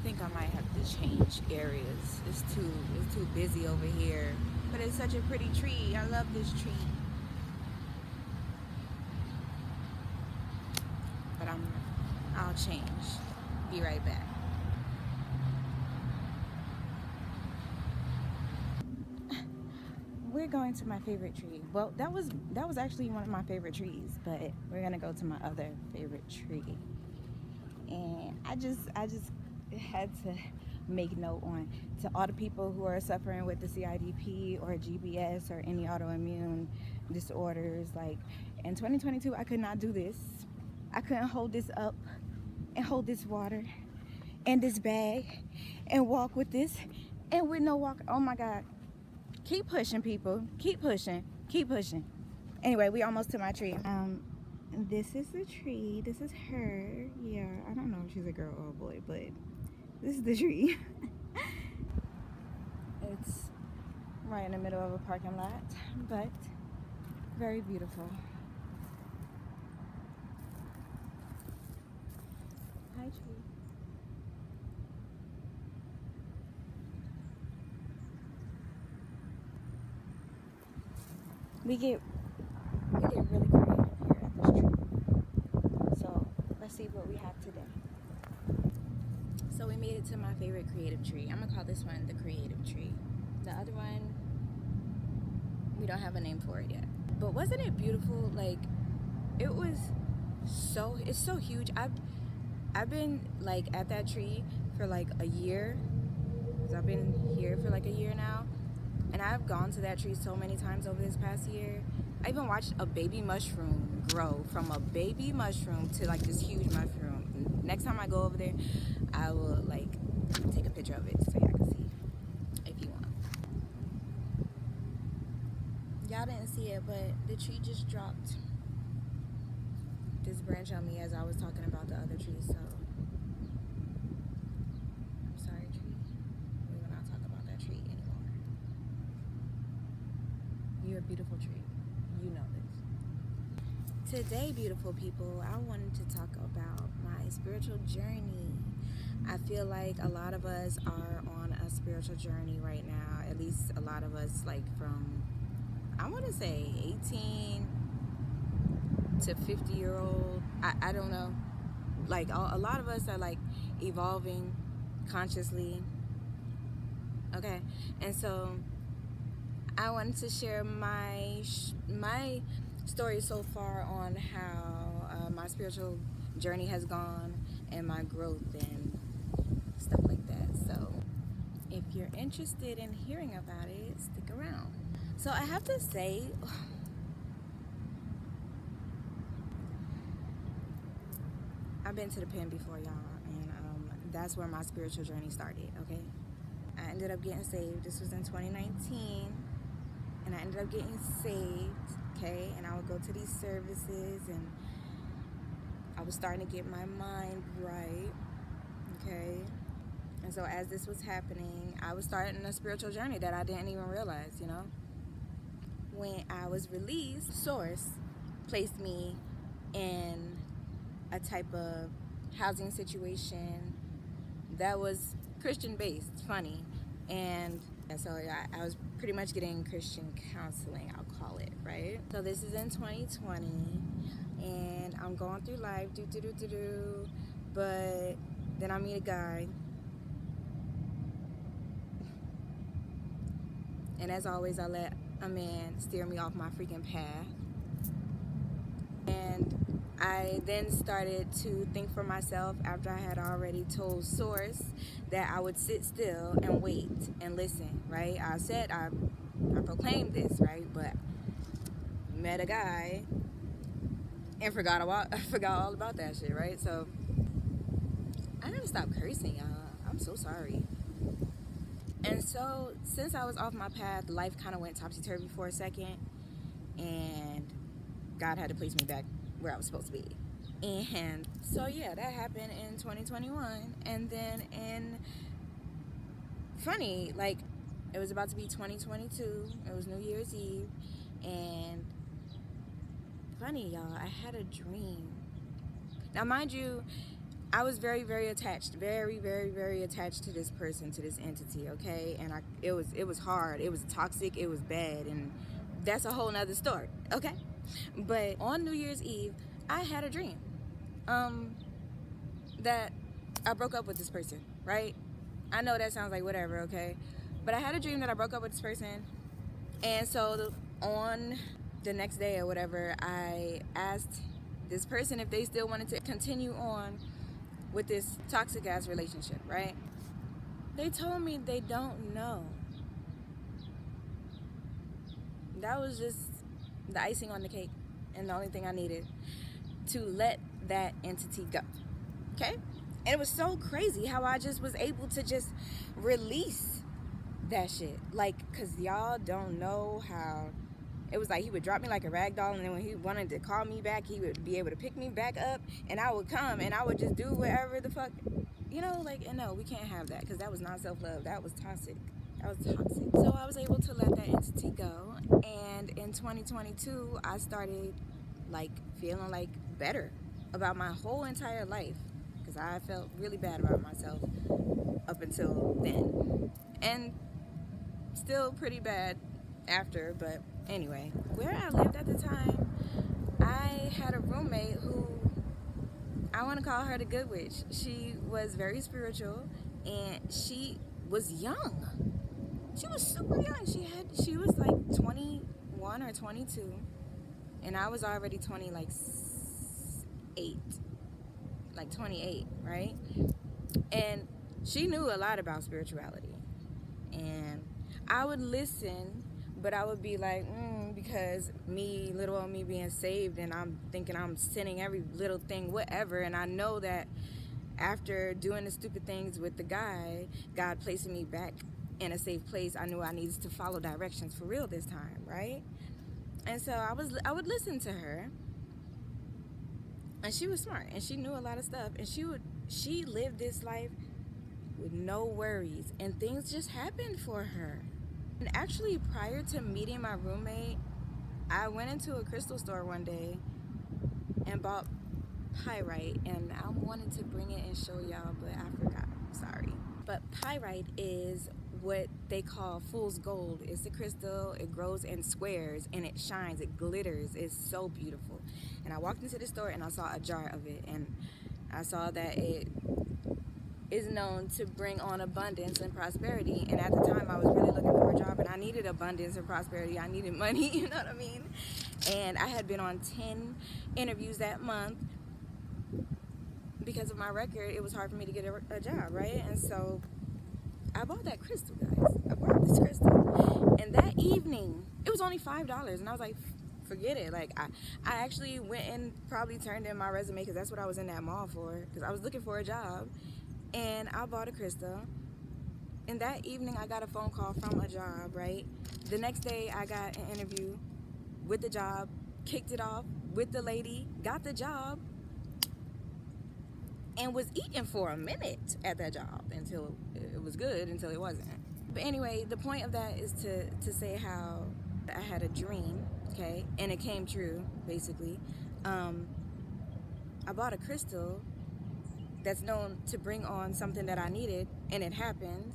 think I might have to change areas. It's too busy over here. But it's such a pretty tree. I love this tree. But I'll change. Be right back. We're going to my favorite tree. Well, that was actually one of my favorite trees, but we're gonna go to my other favorite tree. And I just had to make note on to all the people who are suffering with the CIDP or GBS or any autoimmune disorders. Like in 2022, I could not do this. I couldn't hold this up and hold this water and this bag and walk with this and with no walk. Oh my God. Keep pushing, people. Keep pushing. Keep pushing. Anyway, we almost to my tree. This is the tree. This is her. Yeah, I don't know if she's a girl or a boy, but this is the tree. It's right in the middle of a parking lot, but very beautiful. Hi, tree. We get really creative here at this tree. So let's see what we have today. So we made it to my favorite creative tree. I'm gonna call this one the creative tree. The other one, we don't have a name for it yet. But wasn't it beautiful? Like, it's so huge. I've been like at that tree for like a year. 'Cause I've been here for like a year now. And I've gone to that tree so many times over this past year. I even watched a baby mushroom grow from a baby mushroom to like this huge mushroom. Next time I go over there, I will like take a picture of it so y'all can see if you want. Y'all didn't see it, but the tree just dropped this branch on me as I was talking about the other tree, so I'm sorry, tree. We will not talk about that tree anymore. You're a beautiful tree. You know this. Today, beautiful people, I wanted to talk about my spiritual journey. I feel like a lot of us are on a spiritual journey right now. At least a lot of us, like from, I want to say 18 to 50-year-old. I don't know. Like a lot of us are like evolving consciously. Okay, and so I wanted to share my story so far on how my spiritual journey has gone and my growth and stuff like that. So if you're interested in hearing about it, stick around. So I have to say, I've been to the pen before, y'all, and that's where my spiritual journey started. Okay, I ended up getting saved. This was in 2019. And I ended up getting saved, okay? And I would go to these services, and I was starting to get my mind right, okay? And so as this was happening, I was starting a spiritual journey that I didn't even realize, you know? When I was released, Source placed me in a type of housing situation that was Christian-based, funny, and so I was pretty much getting Christian counseling, I'll call it, right? So this is in 2020, and I'm going through life, but then I meet a guy, and as always, I let a man steer me off my freaking path, and I then started to think for myself after I had already told Source that I would sit still and wait and listen, right? I said I proclaimed this, right? But met a guy and forgot all about that shit, right? So I gotta stop cursing, y'all. I'm so sorry. And so since I was off my path, life kind of went topsy-turvy for a second, and God had to place me back where I was supposed to be. And so yeah, that happened in 2021. And then funny, like, it was about to be 2022. It was New Year's Eve. And funny, y'all, I had a dream. Now, mind you, I was very, very attached, very, very, very attached to this person, to this entity, okay? And it was hard, it was toxic, it was bad, and that's a whole nother story, okay? But on New Year's Eve, I had a dream that I broke up with this person, right? I know that sounds like whatever, okay? But I had a dream that I broke up with this person, and so on the next day or whatever, I asked this person if they still wanted to continue on with this toxic ass relationship, right? They told me they don't know. That was just the icing on the cake and the only thing I needed to let that entity go, okay? And it was so crazy how I just was able to just release that shit. Like, cause y'all don't know how it was like he would drop me like a rag doll, and then when he wanted to call me back, he would be able to pick me back up, and I would come and I would just do whatever the fuck, you know, like, and no, we can't have that, because that was not self-love. That was toxic. That was toxic. So I was able to let that entity go, and in 2022, I started like feeling like better about my whole entire life, because I felt really bad about myself up until then, and still pretty bad after. But anyway, where I lived at the time, I had a roommate who, I want to call her the good witch. She was very spiritual, and she was young. She was super young. She was like 21 or 22, and I was already 28, right? And she knew a lot about spirituality, and I would listen, but I would be like, because me, little old me being saved, and I'm thinking I'm sinning every little thing, whatever, and I know that after doing the stupid things with the guy, God placing me back in a safe place, I knew I needed to follow directions for real this time, right? And so I would listen to her, and she was smart, and she knew a lot of stuff, and she lived this life with no worries, and things just happened for her. And actually, prior to meeting my roommate, I went into a crystal store one day and bought pyrite, and I wanted to bring it and show y'all, but I forgot. Sorry. But pyrite is what they call fool's gold. It's a crystal, it grows in squares, and it shines, it glitters. It's so beautiful. And I walked into the store and I saw a jar of it, and I saw that it is known to bring on abundance and prosperity. And at the time, I was really looking for a job, and I needed abundance and prosperity. I needed money, you know what I mean? And I had been on 10 interviews that month. Because of my record, it was hard for me to get a job, right? And so I bought that crystal, guys. I bought this crystal. And that evening, it was only $5. And I was like, forget it. Like, I actually went and probably turned in my resume, because that's what I was in that mall for, because I was looking for a job. And I bought a crystal. And that evening, I got a phone call from a job, right? The next day, I got an interview with the job, kicked it off with the lady, got the job, and was eating for a minute at that job until it was good, until it wasn't. But anyway, the point of that is to say how I had a dream, okay, and it came true, basically. I bought a crystal that's known to bring on something that I needed, and it happened.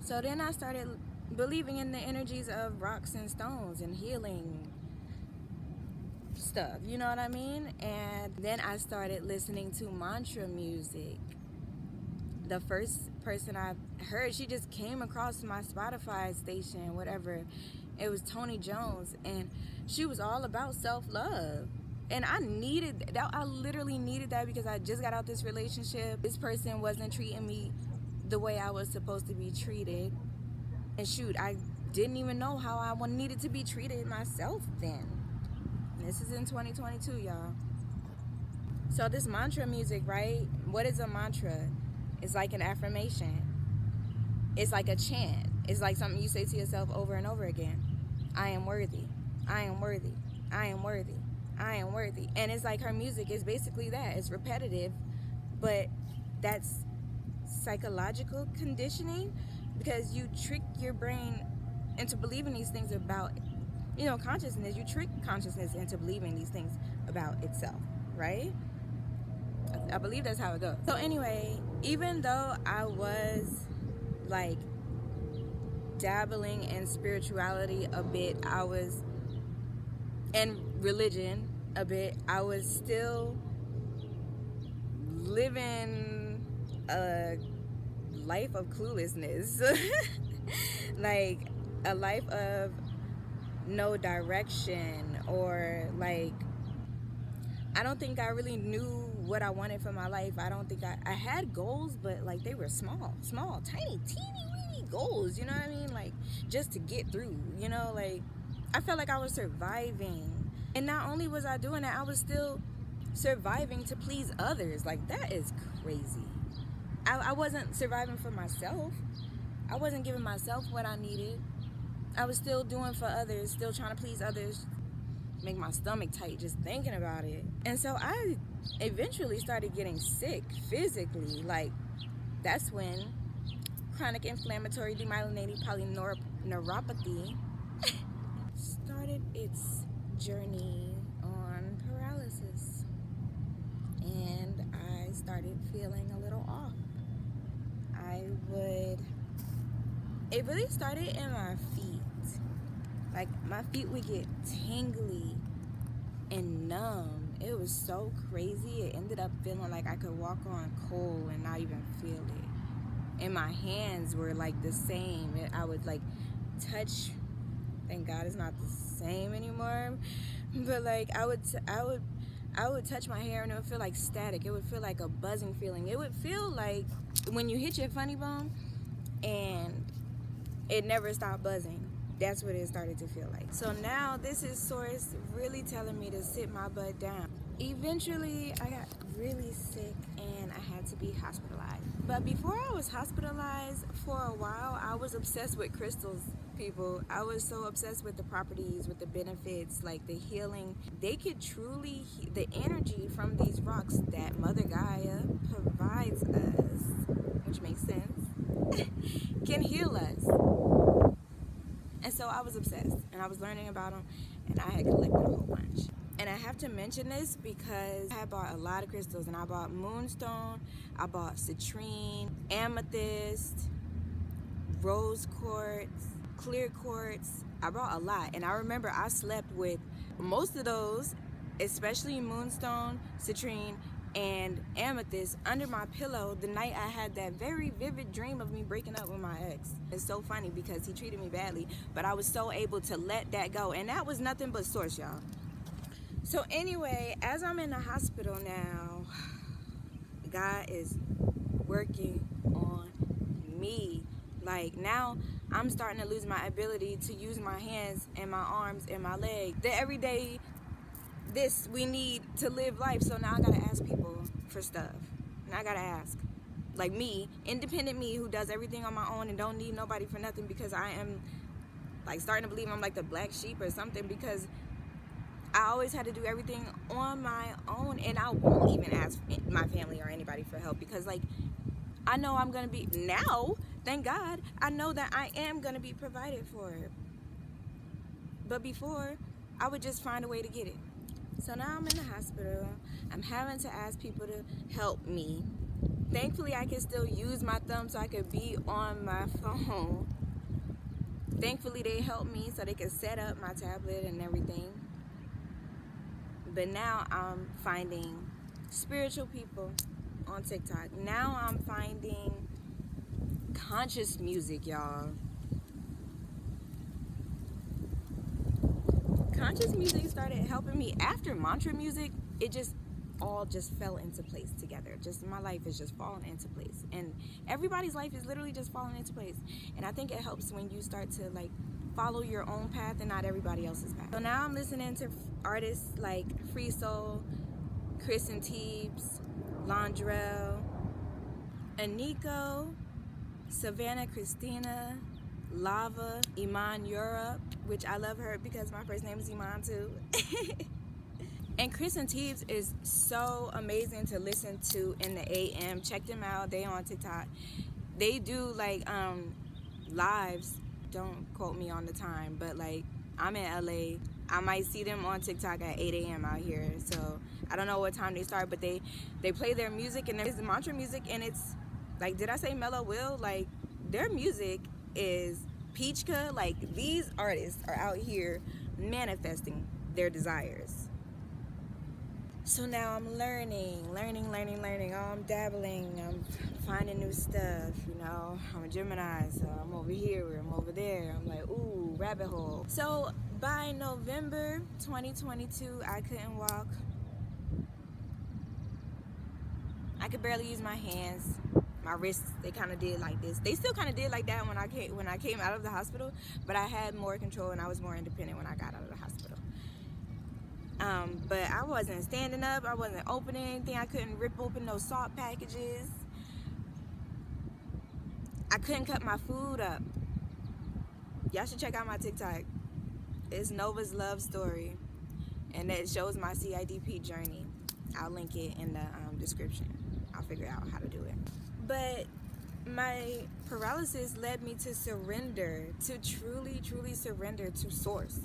So then I started believing in the energies of rocks and stones and healing stuff, you know what I mean? And then I started listening to mantra music. The first person I heard, she just came across my Spotify station, whatever. It was Tony Jones, and she was all about self-love. And I needed that. I literally needed that, because I just got out this relationship. This person wasn't treating me the way I was supposed to be treated. And shoot, I didn't even know how I needed to be treated myself then. This is in 2022, y'all. So this mantra music, right? What is a mantra? It's like an affirmation. It's like a chant. It's like something you say to yourself over and over again. I am worthy. I am worthy. I am worthy. I am worthy. And it's like her music is basically that. It's repetitive, but that's psychological conditioning, because you trick your brain into believing these things about, you know, consciousness. You trick consciousness into believing these things about itself, right? I believe that's how it goes. So anyway, even though I was like dabbling in spirituality a bit, I was in religion a bit, I was still living a life of cluelessness. Like a life of no direction, or like I don't think I really knew what I wanted for my life. I don't think I had goals, but like they were small, tiny, teeny weeny goals, you know what I mean? Like just to get through, you know, like I felt like I was surviving. And not only was I doing that, I was still surviving to please others. Like that is crazy. I wasn't surviving for myself. I wasn't giving myself what I needed. I was still doing for others, still trying to please others. Make my stomach tight just thinking about it. And so I eventually started getting sick physically. Like that's when chronic inflammatory demyelinating polyneuropathy started its journey on paralysis. And I started feeling a little off. It really started in my feet. Like my feet would get tingly and numb. It was so crazy. It ended up feeling like I could walk on coal and not even feel it. And my hands were like the same. I would like touch. Thank God it's not the same anymore. But like I would touch my hair and it would feel like static. It would feel like a buzzing feeling. It would feel like when you hit your funny bone and it never stopped buzzing. That's what it started to feel like. So now this is Source really telling me to sit my butt down. Eventually I got really sick and I had to be hospitalized. But before I was hospitalized, for a while I was obsessed with crystals, people. I was so obsessed with the properties, with the benefits, like the healing. They could truly, the energy from these rocks that Mother Gaia provides us, which makes sense, can heal us. And so I was obsessed, and I was learning about them, and I had collected a whole bunch. And I have to mention this because I bought a lot of crystals, and I bought moonstone, I bought citrine, amethyst, rose quartz, clear quartz. I bought a lot, and I remember I slept with most of those, especially moonstone, citrine, and amethyst under my pillow the night I had that very vivid dream of me breaking up with my ex. It's so funny because he treated me badly, but I was so able to let that go, and that was nothing but Source, y'all. So anyway, as I'm in the hospital now, God is working on me. Like now I'm starting to lose my ability to use my hands and my arms and my legs. The everyday this we need to live life. So now I gotta ask people for stuff. Now I gotta ask. Like me, independent me, who does everything on my own and don't need nobody for nothing, because I am like starting to believe I'm like the black sheep or something, because I always had to do everything on my own, and I won't even ask my family or anybody for help, because like I know I'm gonna be, now, thank God, I know that I am gonna be provided for. But before, I would just find a way to get it. So now I'm in the hospital. I'm having to ask people to help me. Thankfully, I can still use my thumb so I could be on my phone. Thankfully, they helped me so they could set up my tablet and everything. But now I'm finding spiritual people on TikTok. Now I'm finding conscious music, y'all. Conscious music started helping me after mantra music. It just all just fell into place together. Just my life is just falling into place, and everybody's life is literally just falling into place. And I think it helps when you start to like follow your own path and not everybody else's path. So now I'm listening to artists like Free Soul, Chris and Teebs, Londrell, Aniko, Savannah Christina, Lava, Iman Europe, which I love her because my first name is Iman too. And Chris and Teebs is so amazing to listen to in the AM. Check them out. They on TikTok. They do like lives. Don't quote me on the time, but like I'm in LA I might see them on TikTok at 8 a.m. out here. So I don't know what time they start, but they play their music, and there's the mantra music, and it's like, did I say Mellow Will? Like, their music is Peachka. Like, these artists are out here manifesting their desires. So now I'm learning. Oh, I'm dabbling. I'm finding new stuff, you know. I'm a Gemini, so I'm over here, I'm over there. I'm like, ooh, rabbit hole. So by November 2022, I couldn't walk. I could barely use my hands. My wrists, they kind of did like this. They still kind of did like that when I came out of the hospital, but I had more control and I was more independent when I got out of the hospital. But I wasn't standing up. I wasn't opening anything. I couldn't rip open those salt packages. I couldn't cut my food up. Y'all should check out my TikTok. It's Nova's Love Story, and it shows my CIDP journey. I'll link it in the description. I'll figure out how to do it. But my paralysis led me to surrender, to truly surrender to Source.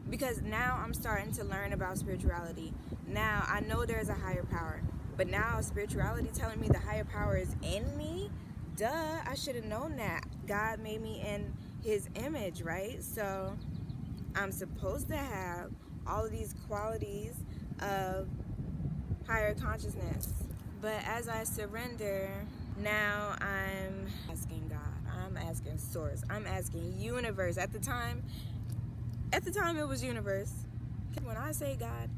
Because now I'm starting to learn about spirituality. Now I know there's a higher power, but now spirituality telling me the higher power is in me. Duh, I should have known that. God made me in his image, right? So I'm supposed to have all of these qualities of higher consciousness. But as I surrender, now I'm asking God, I'm asking Source, I'm asking universe. At the time it was universe. When I say God,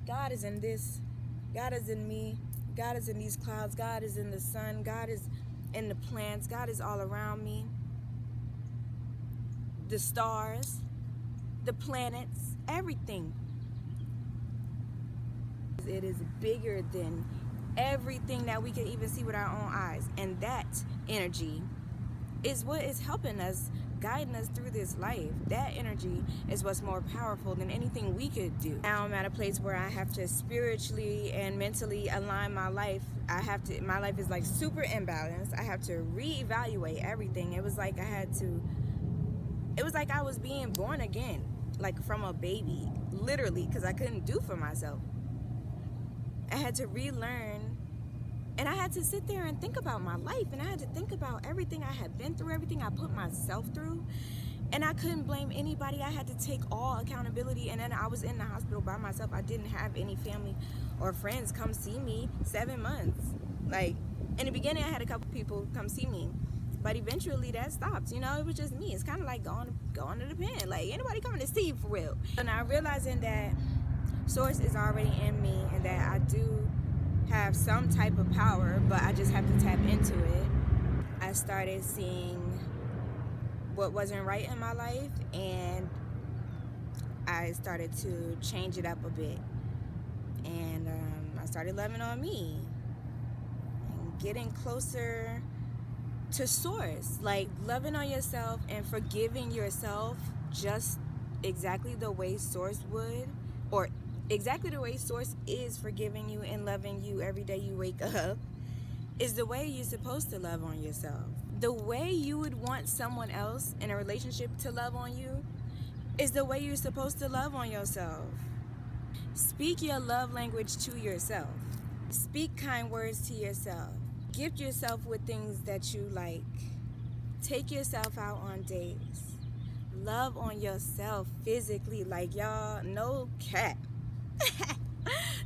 God is in this, God is in me, God is in these clouds, God is in the sun, God is in the plants, God is all around me. The stars, the planets, everything. It is bigger than everything that we can even see with our own eyes. And that energy is what is helping us, guiding us through this life. That energy is what's more powerful than anything we could do. Now I'm at a place where I have to spiritually and mentally align my life. My life is like super imbalanced. I have to reevaluate everything. It was like I was being born again, like from a baby, literally, because I couldn't do for myself. I had to relearn, and I had to sit there and think about my life, and I had to think about everything I had been through, everything I put myself through, and I couldn't blame anybody. I had to take all accountability. And then I was in the hospital by myself. I didn't have any family or friends come see me 7 months. Like, in the beginning, I had a couple people come see me, but eventually that stopped. You know, it was just me. It's kind of like going to the pen. Like, anybody coming to see you for real. So now realizing that Source is already in me, and that I do have some type of power, but I just have to tap into it. I started seeing what wasn't right in my life, and I started to change it up a bit. And I started loving on me and getting closer to Source, like loving on yourself and forgiving yourself just exactly the way Source would, or exactly the way Source is forgiving you and loving you every day you wake up, is the way you're supposed to love on yourself. The way you would want someone else in a relationship to love on you is the way you're supposed to love on yourself. Speak your love language to yourself. Speak kind words to yourself. Gift yourself with things that you like. Take yourself out on dates. Love on yourself physically. Like, y'all, no cap.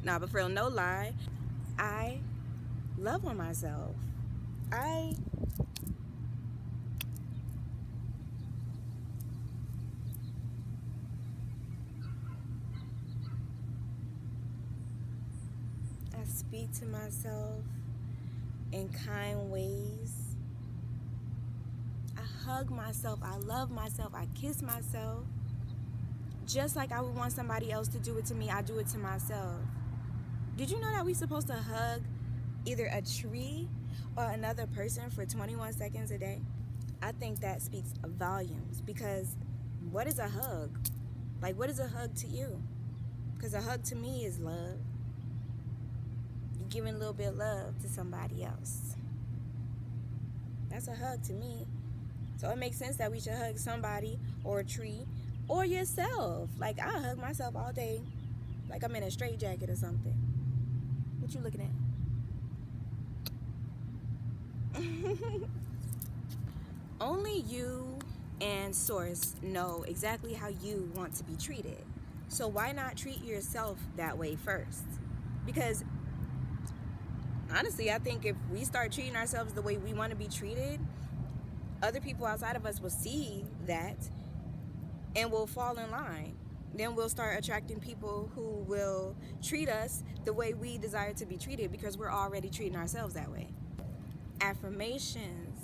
Nah, but for real, no lie. I love on myself. I speak to myself in kind ways. I hug myself. I love myself. I kiss myself. Just like I would want somebody else to do it to me, I do it to myself. Did you know that we're supposed to hug either a tree or another person for 21 seconds a day? I think that speaks volumes, because what is a hug? Like, what is a hug to you? Because a hug to me is love. You're giving a little bit of love to somebody else. That's a hug to me. So it makes sense that we should hug somebody or a tree Or yourself. Like, I hug myself all day like I'm in a straitjacket or something. What you looking at? Only you and Source know exactly how you want to be treated. So why not treat yourself that way first? Because honestly, I think if we start treating ourselves the way we want to be treated, other people outside of us will see that and will fall in line. Then we'll start attracting people who will treat us the way we desire to be treated because we're already treating ourselves that way. Affirmations,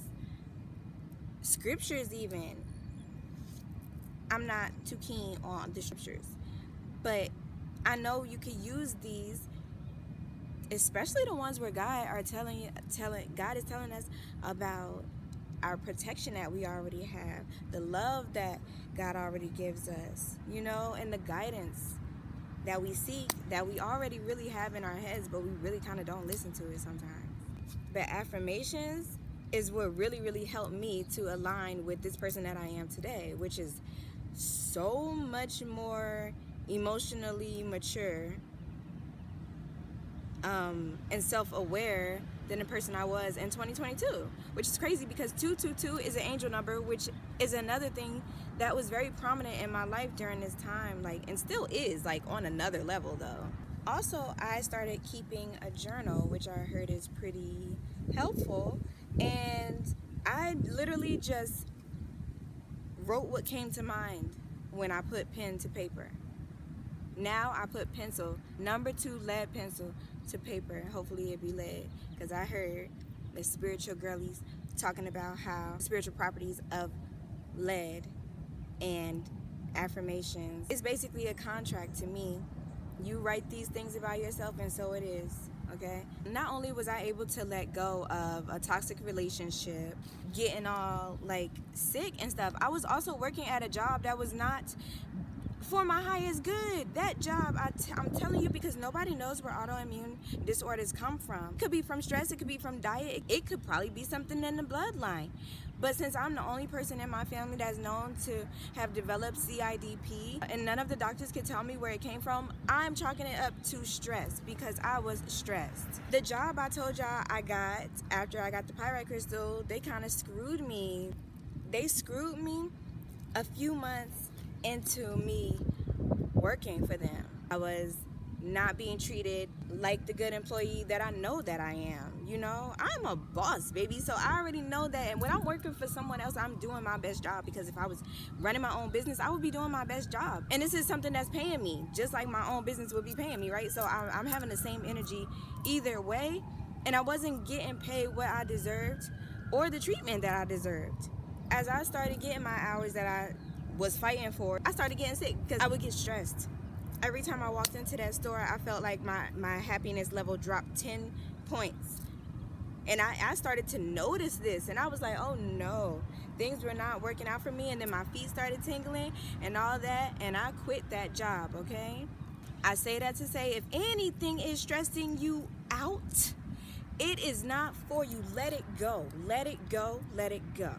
scriptures even. I'm not too keen on the scriptures, but I know you could use these, especially the ones where God is telling us about our protection that we already have, the love that God already gives us, and the guidance that we seek, that we already really have in our heads, but we really kind of don't listen to it sometimes. But affirmations is what really, really helped me to align with this person that I am today, which is so much more emotionally mature and self-aware than the person I was in 2022, which is crazy because 222 is an angel number, which is another thing that was very prominent in my life during this time, and still is, on another level though. Also, I started keeping a journal, which I heard is pretty helpful, and I literally just wrote what came to mind when I put pen to paper. Now I put pencil, number 2 lead pencil to paper. Hopefully it be lead, because I heard the spiritual girlies talking about how spiritual properties of lead and affirmations. It's basically a contract to me. You write these things about yourself, and so it is, okay? Not only was I able to let go of a toxic relationship, getting all sick and stuff, I was also working at a job that was not for my highest good. That job, I'm telling you, because nobody knows where autoimmune disorders come from. It could be from stress, it could be from diet, it could probably be something in the bloodline. But since I'm the only person in my family that's known to have developed CIDP, and none of the doctors could tell me where it came from, I'm chalking it up to stress, because I was stressed. The job I told y'all I got after I got the pyrite crystal, they kind of screwed me. They screwed me a few months into me working for them. I was not being treated like the good employee that I know that I am. I'm a boss, baby, so I already know that. And when I'm working for someone else, I'm doing my best job, because if I was running my own business, I would be doing my best job. And this is something that's paying me, just like my own business would be paying me, right? So I'm having the same energy either way, and I wasn't getting paid what I deserved or the treatment that I deserved. As I started getting my hours that I was fighting for, I started getting sick because I would get stressed. Every time I walked into that store, I felt like my happiness level dropped 10 points. And I started to notice this, and I was like, oh no, things were not working out for me. And then my feet started tingling and all that, and I quit that job, okay? I say that to say, if anything is stressing you out, it is not for you. Let it go. Let it go. Let it go.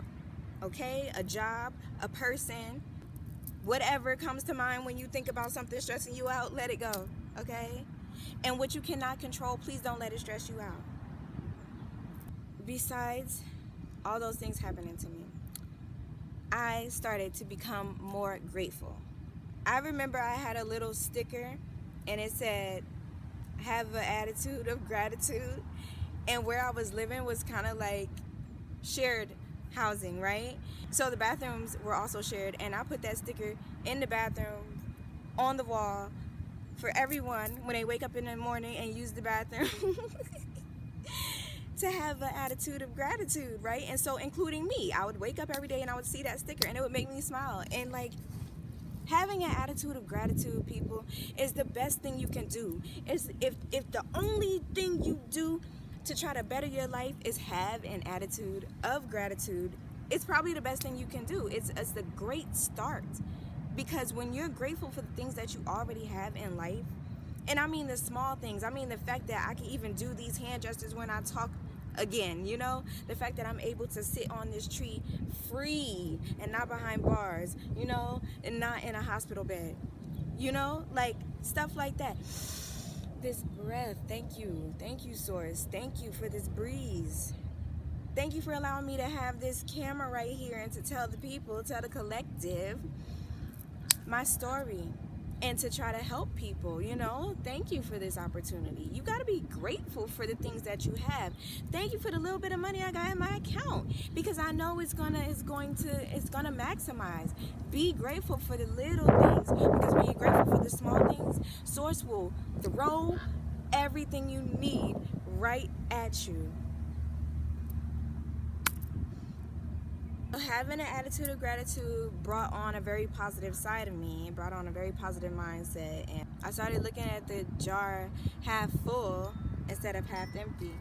Okay? A job, a person, whatever comes to mind when you think about something stressing you out, let it go, okay? And what you cannot control, please don't let it stress you out. Besides all those things happening to me, I started to become more grateful. I remember I had a little sticker, and it said, have an attitude of gratitude. And where I was living was kind of like shared housing, right? So the bathrooms were also shared, and I put that sticker in the bathroom on the wall for everyone when they wake up in the morning and use the bathroom to have an attitude of gratitude, right? And so including me, I would wake up every day and I would see that sticker, and it would make me smile. And having an attitude of gratitude, people, is the best thing you can do. Is if the only thing you do to try to better your life is have an attitude of gratitude, it's probably the best thing you can do. It's a great start, because when you're grateful for the things that you already have in life, and I mean the small things, I mean the fact that I can even do these hand gestures when I talk again, you know, the fact that I'm able to sit on this tree free and not behind bars, you know, and not in a hospital bed, you know, like stuff like that. This breath, thank you, source, thank you for this breeze. Thank you for allowing me to have this camera right here and to tell the people, tell the collective my story and to try to help people, you know. Thank you for this opportunity. You got to be grateful for the things that you have. Thank you for the little bit of money I got in my account, because I know it's gonna maximize. Be grateful for the little things, because when you're grateful for the small things, source will throw everything you need right at you. Having an attitude of gratitude brought on a very positive side of me. It brought on a very positive mindset, and I started looking at the jar half full instead of half empty.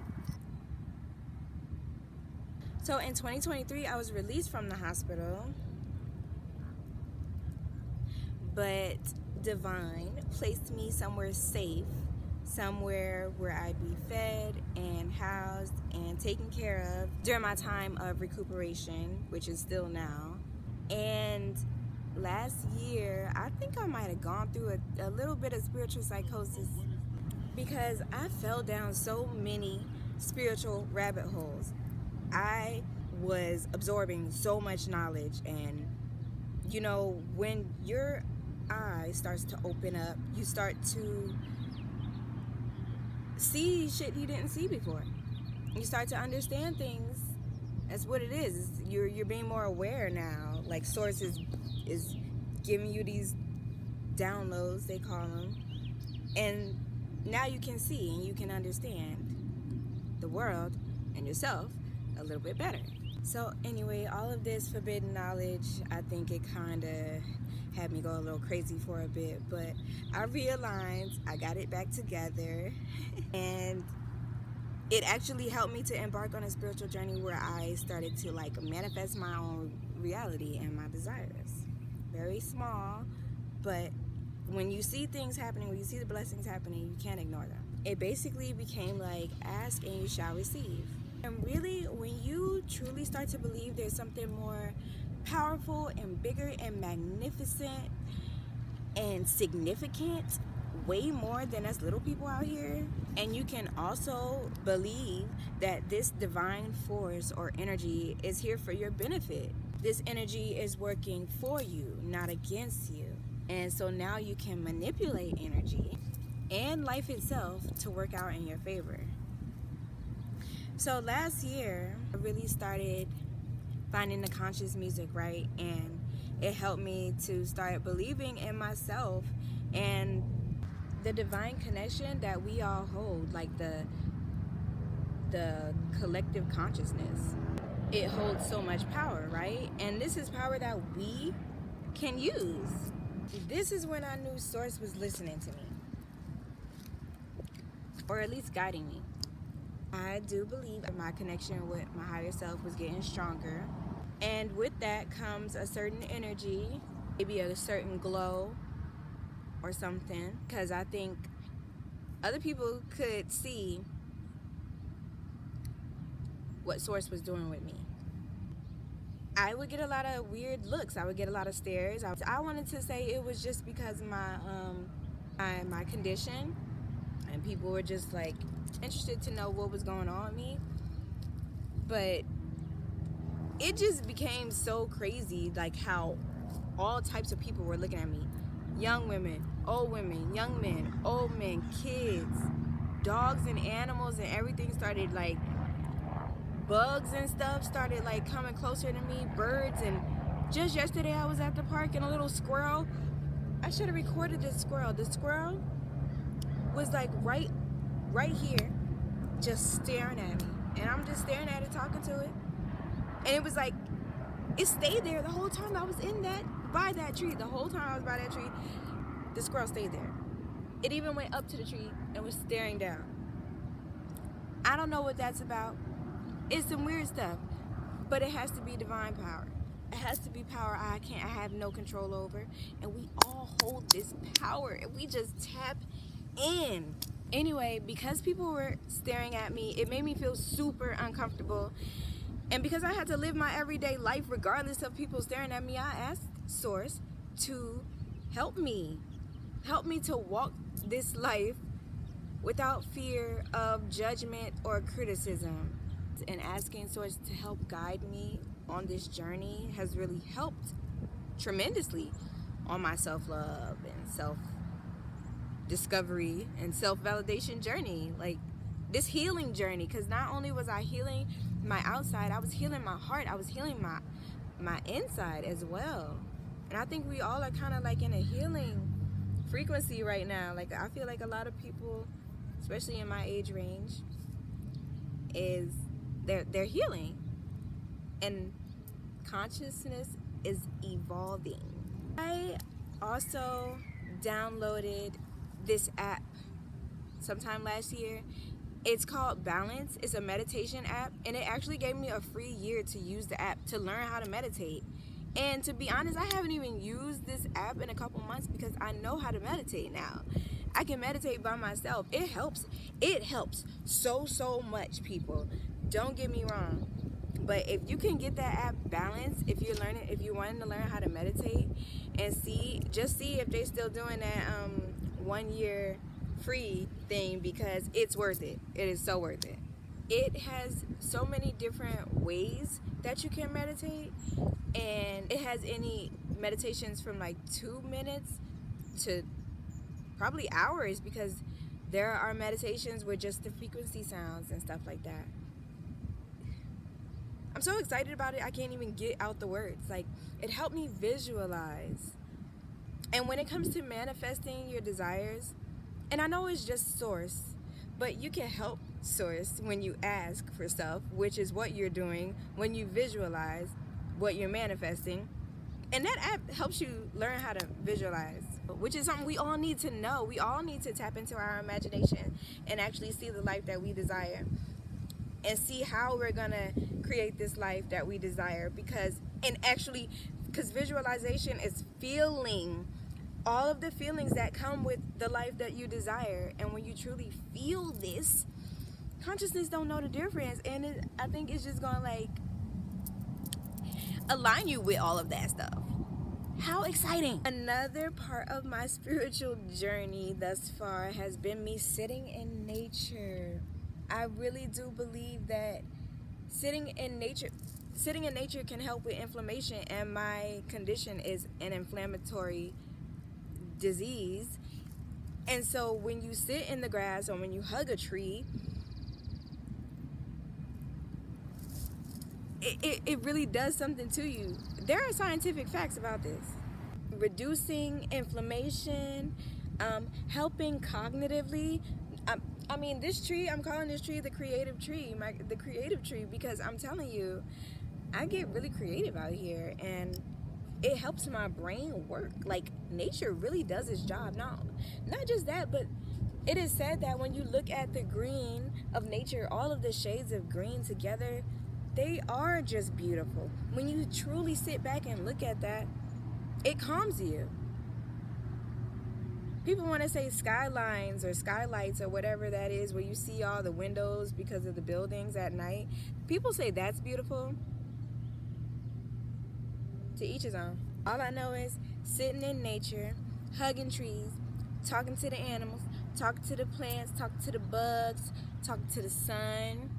So in 2023, I was released from the hospital, but Divine placed me somewhere safe, somewhere where I'd be fed and housed and taken care of during my time of recuperation, which is still now. And last year, I think I might have gone through a little bit of spiritual psychosis, because I fell down so many spiritual rabbit holes. I was absorbing so much knowledge, and you know, when your eye starts to open up, you start to see shit you didn't see before. You start to understand things. That's what it is. You're being more aware now. Like source is giving you these downloads, they call them, and now you can see and you can understand the world and yourself a little bit better. So anyway, all of this forbidden knowledge, I think it kind of had me go a little crazy for a bit, but I realigned, I got it back together, and it actually helped me to embark on a spiritual journey where I started to like manifest my own reality and my desires. Very small, but when you see things happening, when you see the blessings happening, you can't ignore them. It basically became like, ask and you shall receive. And really, when you truly start to believe there's something more powerful and bigger and magnificent and significant, way more than us little people out here, and you can also believe that this divine force or energy is here for your benefit. This energy is working for you, not against you. And so now you can manipulate energy and life itself to work out in your favor. So last year, I really started finding the conscious music, right? And it helped me to start believing in myself and the divine connection that we all hold, like the collective consciousness. It holds so much power, right? And this is power that we can use. This is when I knew Source was listening to me, or at least guiding me. I do believe my connection with my higher self was getting stronger, and with that comes a certain energy, maybe a certain glow or something, because I think other people could see what Source was doing with me. I would get a lot of weird looks. I would get a lot of stares. I wanted to say it was just because of my condition, and people were just like interested to know what was going on with me. But it just became so crazy, like how all types of people were looking at me. Young women, young men, old men, kids, dogs and animals and everything started like, bugs and stuff started like coming closer to me, birds. And just yesterday I was at the park and a little squirrel, I should have recorded this squirrel. The squirrel was like right here, just staring at me. And I'm just staring at it, talking to it. And it was like, it stayed there the whole time I was by that tree. The whole time I was by that tree, the squirrel stayed there. It even went up to the tree and was staring down. I don't know what that's about. It's some weird stuff, but it has to be divine power. It has to be power I have no control over. And we all hold this power. And we just tap in. Anyway, because people were staring at me, it made me feel super uncomfortable. And because I had to live my everyday life regardless of people staring at me, I asked Source to help me. Help me to walk this life without fear of judgment or criticism. And asking Source to help guide me on this journey has really helped tremendously on my self-love and self-discovery and self-validation journey. Like this healing journey, because not only was I healing my outside, I was healing my heart, I was healing my inside as well. And I think we all are kind of like in a healing frequency right now. Like I feel like a lot of people, especially in my age range, is they're healing, and consciousness is evolving. I also downloaded this app sometime last year. It's called Balance. It's a meditation app, and it actually gave me a free year to use the app to learn how to meditate. And to be honest, I haven't even used this app in a couple months because I know how to meditate now. I can meditate by myself. It helps so much, people. Don't get me wrong. But if you can get that app Balance, if you're wanting to learn how to meditate, and see if they're still doing that 1 year free thing, because it's worth it. It is so worth it. It has so many different ways that you can meditate, and it has any meditations from like 2 minutes to probably hours, because there are meditations with just the frequency sounds and stuff like that. I'm so excited about it, I can't even get out the words. Like, it helped me visualize. And when it comes to manifesting your desires, and I know it's just Source, but you can help Source when you ask for stuff, which is what you're doing when you visualize what you're manifesting. And that app helps you learn how to visualize, which is something we all need to know. We all need to tap into our imagination and actually see the life that we desire, and see how we're gonna create this life that we desire. Because visualization is feeling all of the feelings that come with the life that you desire. And when you truly feel this, consciousness don't know the difference, and I think it's just gonna like align you with all of that stuff. How exciting! Another part of my spiritual journey thus far has been me sitting in nature. I really do believe that sitting in nature can help with inflammation, and my condition is an inflammatory disease. And so when you sit in the grass or when you hug a tree, it really does something to you. There are scientific facts about this. Reducing inflammation, helping cognitively. I mean, this tree, I'm calling this tree the creative tree, the creative tree, because I'm telling you, I get really creative out here, and it helps my brain work. Like, nature really does its job. Not just that, but it is said that when you look at the green of nature, all of the shades of green together, they are just beautiful. When you truly sit back and look at that, it calms you. People want to say skylines or skylights or whatever that is, where you see all the windows because of the buildings at night. People say that's beautiful. To each his own. All I know is sitting in nature, hugging trees, talking to the animals, talking to the plants, talking to the bugs, talking to the sun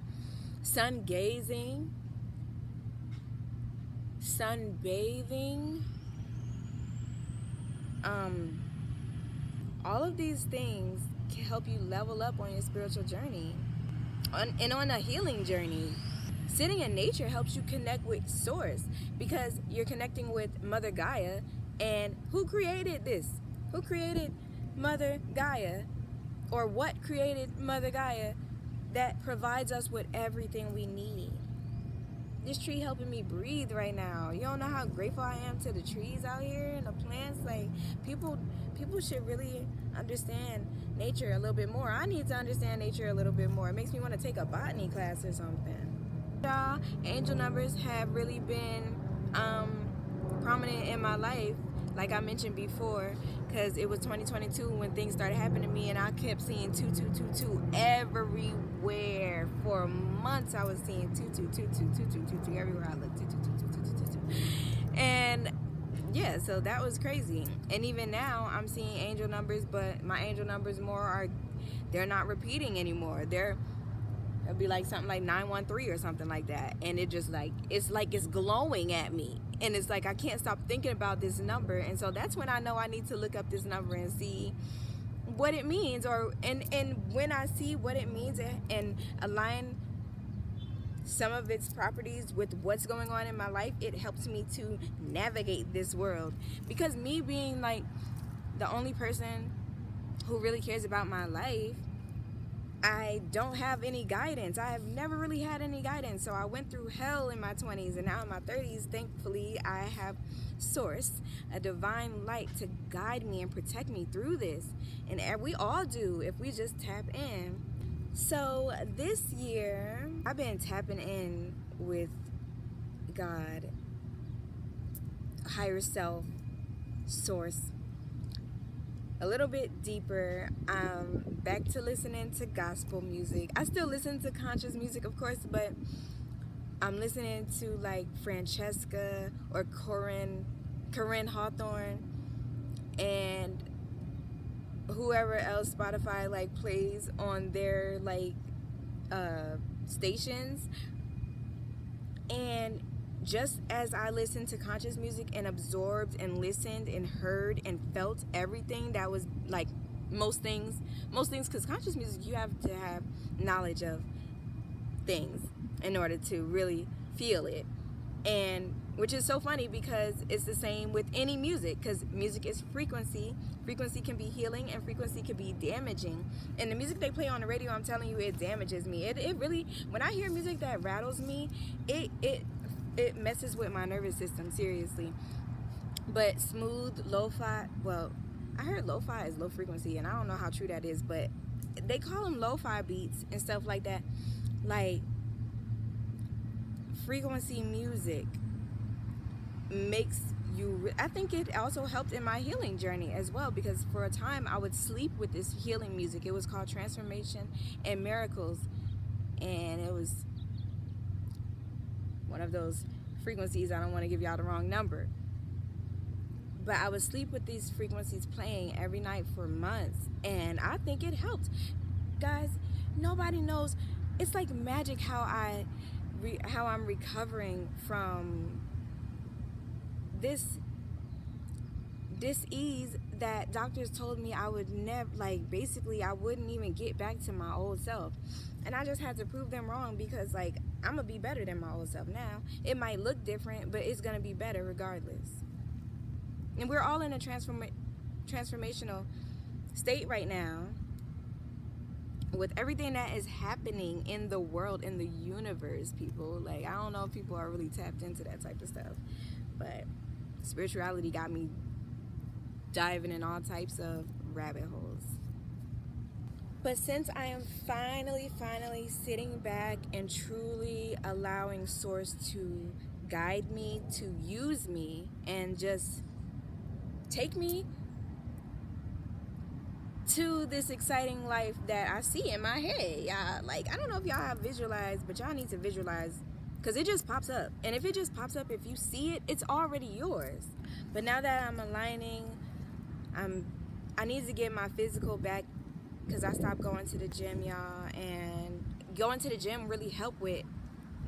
gazing, sunbathing. All of these things can help you level up on your spiritual journey, and on a healing journey. Sitting in nature helps you connect with Source, because you're connecting with Mother Gaia. And who created this? Who created Mother Gaia? Or what created Mother Gaia that provides us with everything we need? This tree helping me breathe right now. You don't know how grateful I am to the trees out here and the plants. Like, people should really understand nature a little bit more. I need to understand nature a little bit more. It makes me want to take a botany class or something. Y'all, angel numbers have really been prominent in my life, like I mentioned before, because it was 2022 when things started happening to me, and I kept seeing 2222 everywhere. For months I was seeing 222222 everywhere I looked, 222222. And yeah, so that was crazy. And even now I'm seeing angel numbers, but my angel numbers they're not repeating anymore. It'll be like something like 913 or something like that, and it's glowing at me, and it's like I can't stop thinking about this number. And so that's when I know I need to look up this number and see what it means, and when I see what it means and align some of its properties with what's going on in my life, it helps me to navigate this world. Because me being like the only person who really cares about my life, I don't have any guidance. I have never really had any guidance. So I went through hell in my 20s, and now in my 30s, thankfully, I have source, a divine light to guide me and protect me through this. And we all do if we just tap in. So this year, I've been tapping in with God, higher self, source, a little bit deeper. Back to listening to gospel music. I still listen to conscious music, of course, but I'm listening to like Francesca or Corinne Hawthorne, and whoever else Spotify like plays on their like stations. And just as I listened to conscious music and absorbed and listened and heard and felt everything that was like most things, because conscious music, you have to have knowledge of things in order to really feel it. And which is so funny, because it's the same with any music, because music is frequency. Frequency can be healing and frequency can be damaging. And the music they play on the radio, I'm telling you, it damages me. It really, when I hear music that rattles me, it messes with my nervous system, seriously. But smooth lo-fi, well, I heard lo-fi is low frequency, and I don't know how true that is, but they call them lo-fi beats and stuff like that. Like, frequency music makes you, I think it also helped in my healing journey as well, because for a time I would sleep with this healing music. It was called Transformation and Miracles, and it was one of those frequencies. I don't want to give y'all the wrong number, but I would sleep with these frequencies playing every night for months, and I think it helped. Guys, nobody knows. It's like magic how I'm recovering from this ease that doctors told me I would never, like, basically I wouldn't even get back to my old self. And I just had to prove them wrong, because like I'm gonna be better than my old self now. It might look different, but it's gonna be better regardless. And we're all in a transformational state right now with everything that is happening in the world, in the universe, people. Like, I don't know if people are really tapped into that type of stuff, but spirituality got me diving in all types of rabbit holes. But since I am finally sitting back and truly allowing Source to guide me, to use me, and just take me to this exciting life that I see in my head. Y'all, like, I don't know if y'all have visualized, but y'all need to visualize, because it just pops up. And if it just pops up, if you see it, it's already yours. But now that I'm aligning, I need to get my physical back, because I stopped going to the gym, y'all. And going to the gym really helped with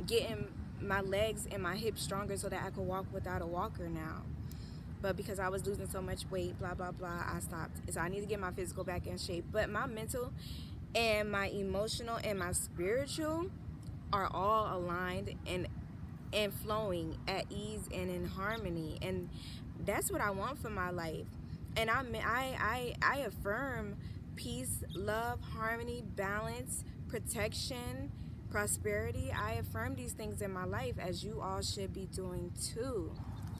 getting my legs and my hips stronger so that I could walk without a walker now. But because I was losing so much weight, blah, blah, blah, I stopped. So I need to get my physical back in shape. But my mental and my emotional and my spiritual are all aligned and flowing at ease and in harmony. And that's what I want for my life. And I affirm peace, love, harmony, balance, protection, prosperity. I affirm these things in my life, as you all should be doing too.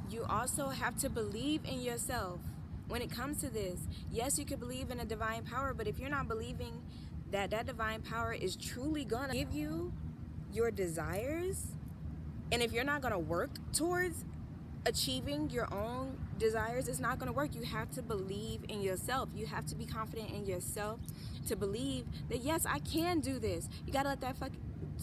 You also have to believe in yourself when it comes to this. Yes, you can believe in a divine power, but if you're not believing that divine power is truly gonna give you your desires, and if you're not gonna work towards achieving your own desires is not going to work. You have to believe in yourself. You have to be confident in yourself to believe that, yes, I can do this. You got to let that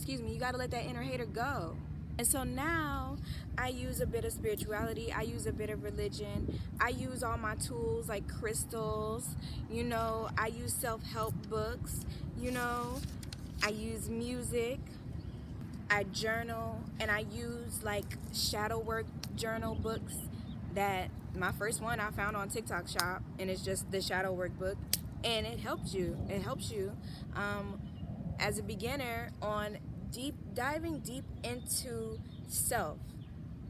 you got to let that inner hater go. And so now I use a bit of spirituality. I use a bit of religion. I use all my tools like crystals. I use self-help books. I use music. I journal, and I use like shadow work journal books. That my first one I found on TikTok Shop, and it's just the shadow work book, and it helps you. It helps you as a beginner on diving deep into self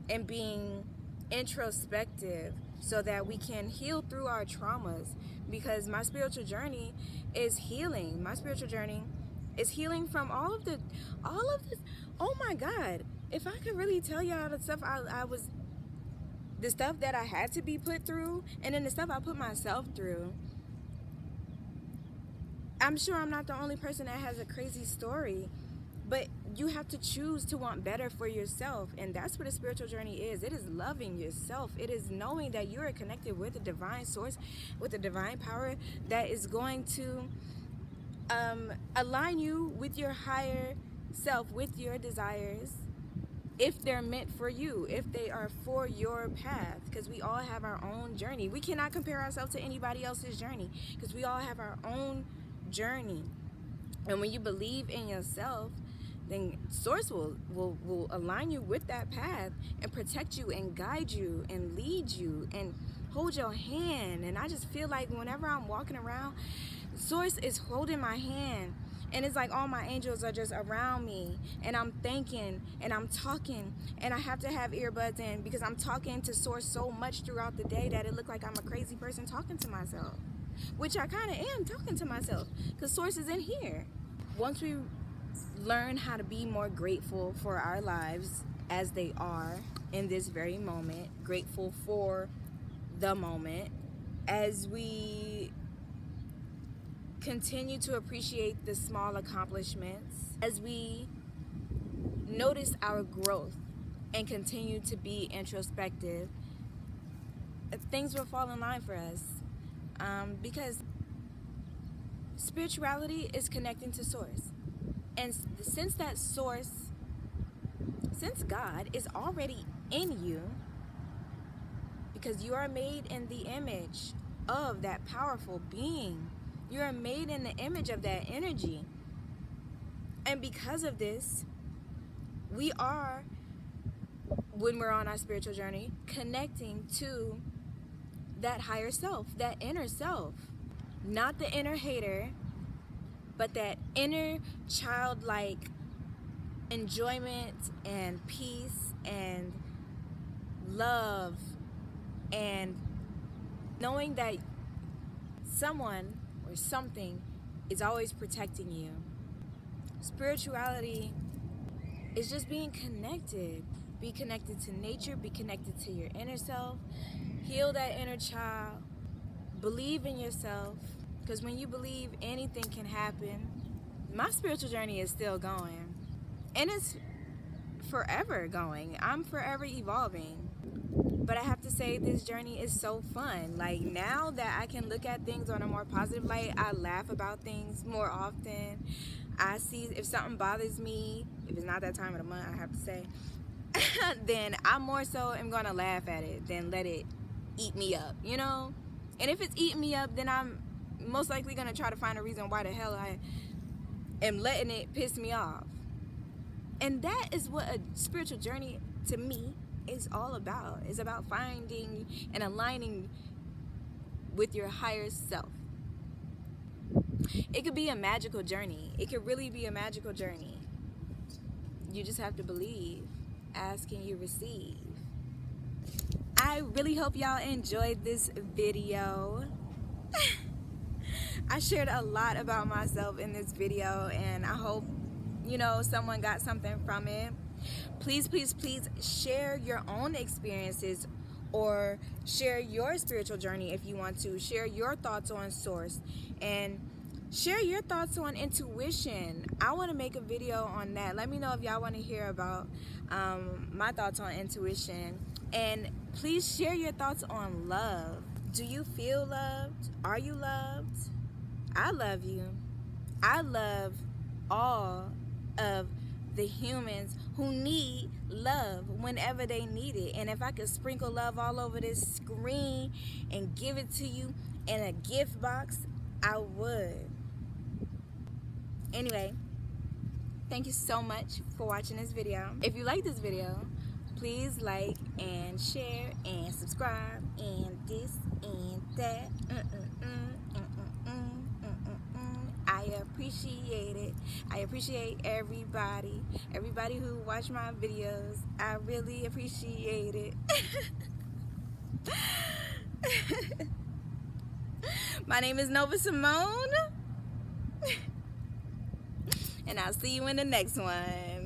and being introspective, so that we can heal through our traumas. Because my spiritual journey is healing. My spiritual journey is healing from all of this. Oh my God! If I could really tell y'all the stuff the stuff that I had to be put through, and then the stuff I put myself through. I'm sure I'm not the only person that has a crazy story, but you have to choose to want better for yourself, and that's what a spiritual journey is. It is loving yourself. It is knowing that you are connected with a divine source, with a divine power that is going to align you with your higher self, with your desires, if they're meant for you, if they are for your path. Because we all have our own journey. We cannot compare ourselves to anybody else's journey, because we all have our own journey. And when you believe in yourself, then Source will align you with that path and protect you and guide you and lead you and hold your hand. And I just feel like whenever I'm walking around, Source is holding my hand, and it's like all my angels are just around me, and I'm thinking and I'm talking, and I have to have earbuds in because I'm talking to Source so much throughout the day that it looks like I'm a crazy person talking to myself, which I kind of am talking to myself, because Source is in here. Once we learn how to be more grateful for our lives as they are in this very moment, grateful for the moment, as we continue to appreciate the small accomplishments, as we notice our growth and continue to be introspective, things will fall in line for us, because spirituality is connecting to Source. And since that Source, since God is already in you, because you are made in the image of that powerful being, you are made in the image of that energy. And because of this, we are, when we're on our spiritual journey, connecting to that higher self, that inner self. Not the inner hater, but that inner childlike enjoyment and peace and love, and knowing that someone or something is always protecting you. Spirituality is just being connected. Be connected to nature, be connected to your inner self, heal that inner child, believe in yourself, because when you believe, anything can happen. My spiritual journey is still going, and it's forever going. I'm forever evolving. But I have to say, this journey is so fun. Like, now that I can look at things on a more positive light, I laugh about things more often. I see if something bothers me, if it's not that time of the month, I have to say, then I more so am going to laugh at it than let it eat me up, And if it's eating me up, then I'm most likely going to try to find a reason why the hell I am letting it piss me off. And that is what a spiritual journey, to me, is all about. It's about finding and aligning with your higher self. It could be a magical journey. It could really be a magical journey. You just have to believe, ask, and you receive. I really hope y'all enjoyed this video. I shared a lot about myself in this video, and I hope someone got something from it. Please, please, please share your own experiences, or share your spiritual journey if you want to. Share your thoughts on Source, and share your thoughts on intuition. I want to make a video on that. Let me know if y'all want to hear about my thoughts on intuition, And please share your thoughts on love. Do you feel loved? Are you loved? I love you. I love all of the humans who need love whenever they need it. And if I could sprinkle love all over this screen and give it to you in a gift box, I would. Anyway, thank you so much for watching this video. If you like this video, please like and share and subscribe and this and that. I appreciate it. I appreciate everybody who watch my videos. I really appreciate it. My name is Nova Simone, and I'll see you in the next one.